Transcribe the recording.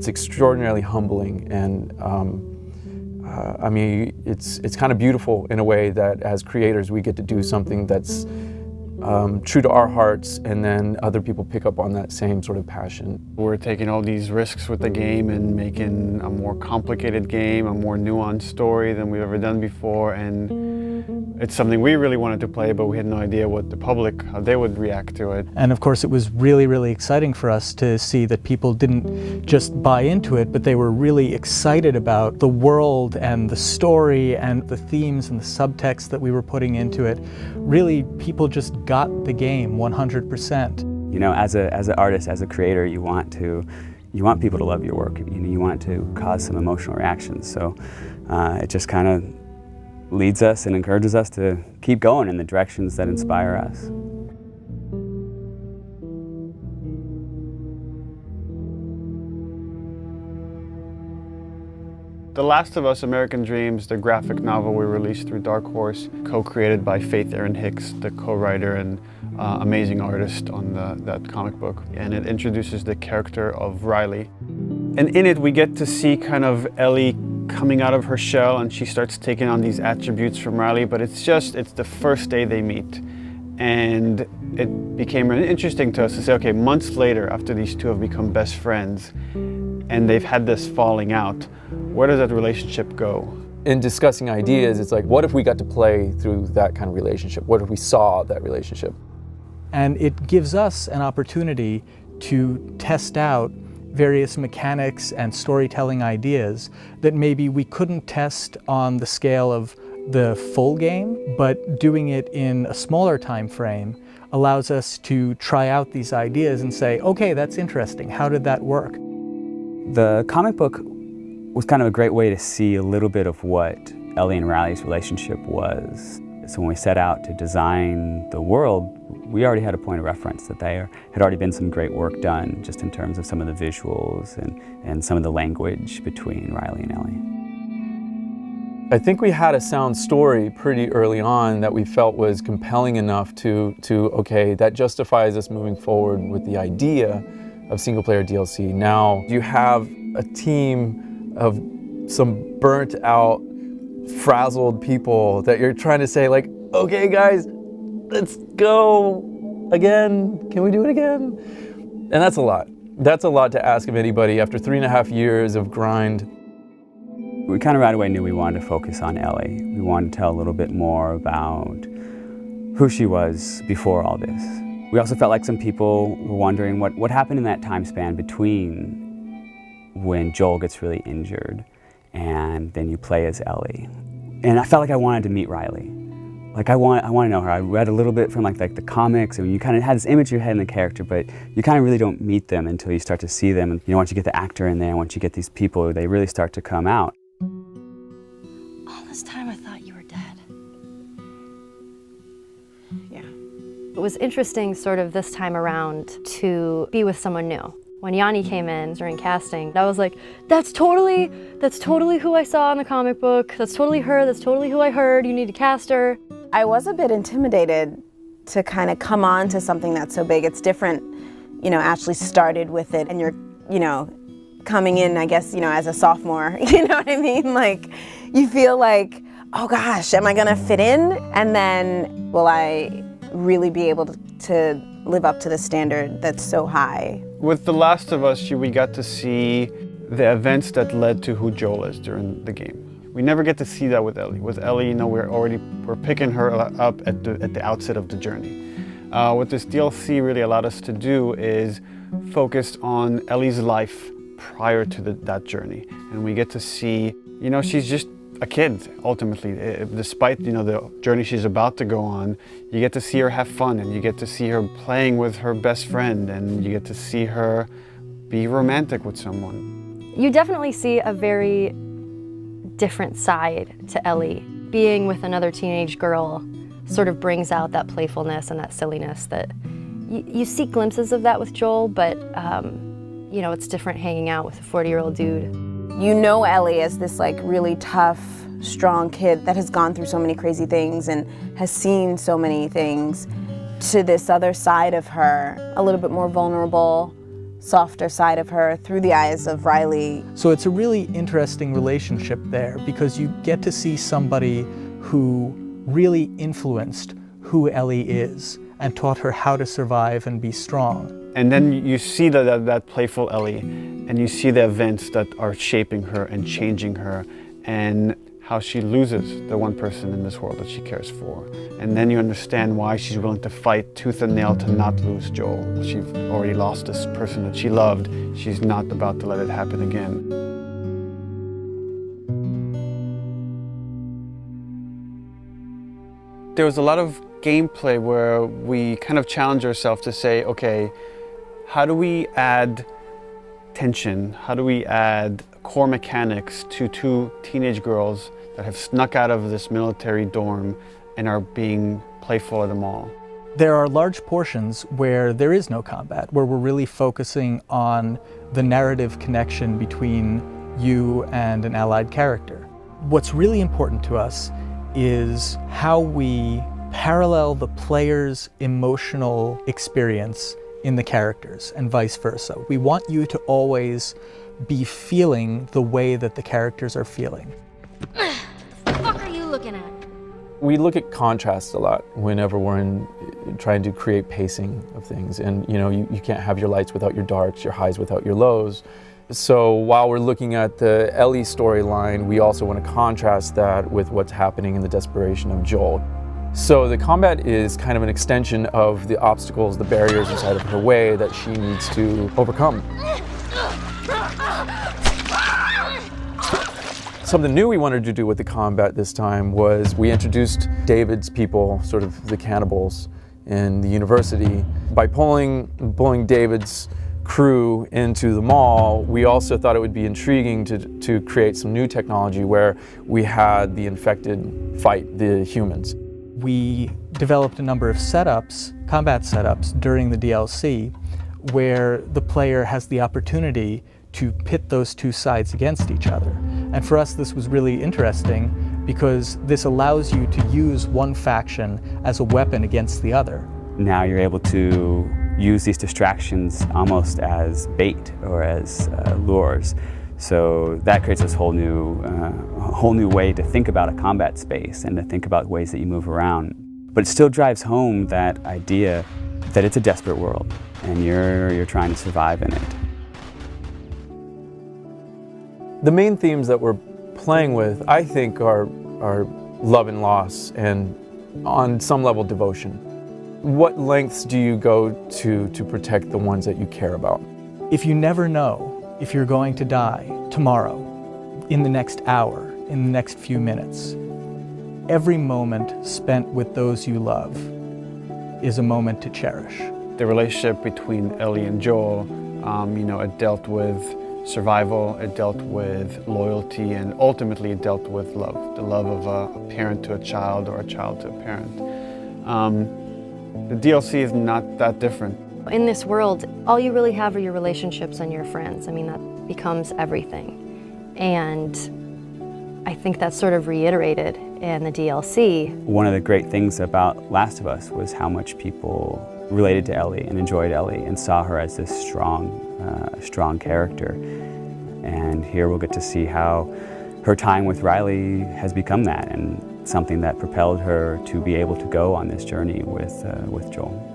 it's extraordinarily humbling, and I mean, it's kind of beautiful in a way that as creators we get to do something that's true to our hearts, and then other people pick up on that same sort of passion. We're taking all these risks with the game and making a more complicated game, a more nuanced story than we've ever done before, and it's something we really wanted to play, but we had no idea what the public, how they would react to it. And of course it was really, really exciting for us to see that people didn't just buy into it, but they were really excited about the world and the story and the themes and the subtext that we were putting into it. Really, people just got the game 100%. You know, as an artist, as a creator, you want people to love your work. You know, you want it to cause some emotional reactions. So it just kind of leads us and encourages us to keep going in the directions that inspire us. The Last of Us: American Dreams, the graphic novel we released through Dark Horse, co-created by Faith Erin Hicks, the co-writer and amazing artist on that comic book. And it introduces the character of Riley. And in it we get to see kind of Ellie coming out of her shell, and she starts taking on these attributes from Riley, but it's the first day they meet. And it became really interesting to us to say, okay, months later, after these two have become best friends, and they've had this falling out, where does that relationship go? In discussing ideas, it's like, what if we got to play through that kind of relationship? What if we saw that relationship? And it gives us an opportunity to test out various mechanics and storytelling ideas that maybe we couldn't test on the scale of the full game, but doing it in a smaller time frame allows us to try out these ideas and say, okay, that's interesting. How did that work? The comic book was kind of a great way to see a little bit of what Ellie and Riley's relationship was. So when we set out to design the world, we already had a point of reference that there had already been some great work done just in terms of some of the visuals and some of the language between Riley and Ellie. I think we had a sound story pretty early on that we felt was compelling enough to okay, that justifies us moving forward with the idea of single-player DLC. Now you have a team of some burnt-out, frazzled people that you're trying to say, like, okay guys, let's go again. Can we do it again? And that's a lot. That's a lot to ask of anybody after 3.5 years of grind. We kind of right away knew we wanted to focus on Ellie. We wanted to tell a little bit more about who she was before all this. We also felt like some people were wondering what happened in that time span between when Joel gets really injured and then you play as Ellie. And I felt like I wanted to meet Riley. Like I want to know her. I read a little bit from like the comics, and you kind of had this image in your head in the character, but you kind of really don't meet them until you start to see them. And once you get the actor in there, once you get these people, they really start to come out. All this time I thought you were dead. Yeah. It was interesting sort of this time around to be with someone new. When Yanni came in during casting, I was like, that's totally who I saw in the comic book. That's totally her, that's totally who I heard. You need to cast her. I was a bit intimidated to kind of come on to something that's so big. It's different, Ashley started with it and you're, coming in, I guess, as a sophomore, you know what I mean? Like, you feel like, oh gosh, am I gonna fit in? And then, will I really be able to live up to the standard that's so high? With The Last of Us, we got to see the events that led to who Joel is during the game. We never get to see that with Ellie. With Ellie, we're picking her up at the outset of the journey. What this DLC really allowed us to do is focus on Ellie's life prior to that journey, and we get to see, she's just a kid ultimately. Despite the journey she's about to go on, you get to see her have fun, and you get to see her playing with her best friend, and you get to see her be romantic with someone. You definitely see a very different side to Ellie. Being with another teenage girl sort of brings out that playfulness and that silliness that you see glimpses of that with Joel, but it's different hanging out with a 40-year-old dude. You know Ellie as this really tough, strong kid that has gone through so many crazy things and has seen so many things, to this other side of her, a little bit more vulnerable, softer side of her through the eyes of Riley. So it's a really interesting relationship there because you get to see somebody who really influenced who Ellie is and taught her how to survive and be strong. And then you see that playful Ellie, and you see the events that are shaping her and changing her, and how she loses the one person in this world that she cares for. And then you understand why she's willing to fight tooth and nail to not lose Joel. She's already lost this person that she loved. She's not about to let it happen again. There was a lot of gameplay where we kind of challenge ourselves to say, okay, how do we add tension? How do we add core mechanics to two teenage girls that have snuck out of this military dorm and are being playful at the mall? There are large portions where there is no combat, where we're really focusing on the narrative connection between you and an allied character. What's really important to us is how we parallel the player's emotional experience in the characters and vice versa. We want you to always be feeling the way that the characters are feeling. What the fuck are you looking at? We look at contrast a lot whenever we're trying to create pacing of things. And you can't have your lights without your darks, your highs without your lows. So while we're looking at the Ellie storyline, we also want to contrast that with what's happening in the desperation of Joel. So the combat is kind of an extension of the obstacles, the barriers inside of her way that she needs to overcome. Something new we wanted to do with the combat this time was we introduced David's people, sort of the cannibals in the university. By pulling David's crew into the mall, we also thought it would be intriguing to create some new technology where we had the infected fight the humans. We developed a number of setups, combat setups, during the DLC where the player has the opportunity to pit those two sides against each other. And for us, this was really interesting because this allows you to use one faction as a weapon against the other. Now you're able to use these distractions almost as bait or as lures. So that creates this whole new way to think about a combat space and to think about ways that you move around. But it still drives home that idea that it's a desperate world and you're trying to survive in it. The main themes that we're playing with, I think, are love and loss and, on some level, devotion. What lengths do you go to protect the ones that you care about? If you never know if you're going to die tomorrow, in the next hour, in the next few minutes, every moment spent with those you love is a moment to cherish. The relationship between Ellie and Joel, it dealt with survival, it dealt with loyalty, and ultimately it dealt with love. The love of a parent to a child or a child to a parent. The DLC is not that different. In this world, all you really have are your relationships and your friends. I mean, that becomes everything. And I think that's sort of reiterated in the DLC. One of the great things about Last of Us was how much people related to Ellie and enjoyed Ellie and saw her as this strong character. And here we'll get to see how her time with Riley has become that and something that propelled her to be able to go on this journey with Joel.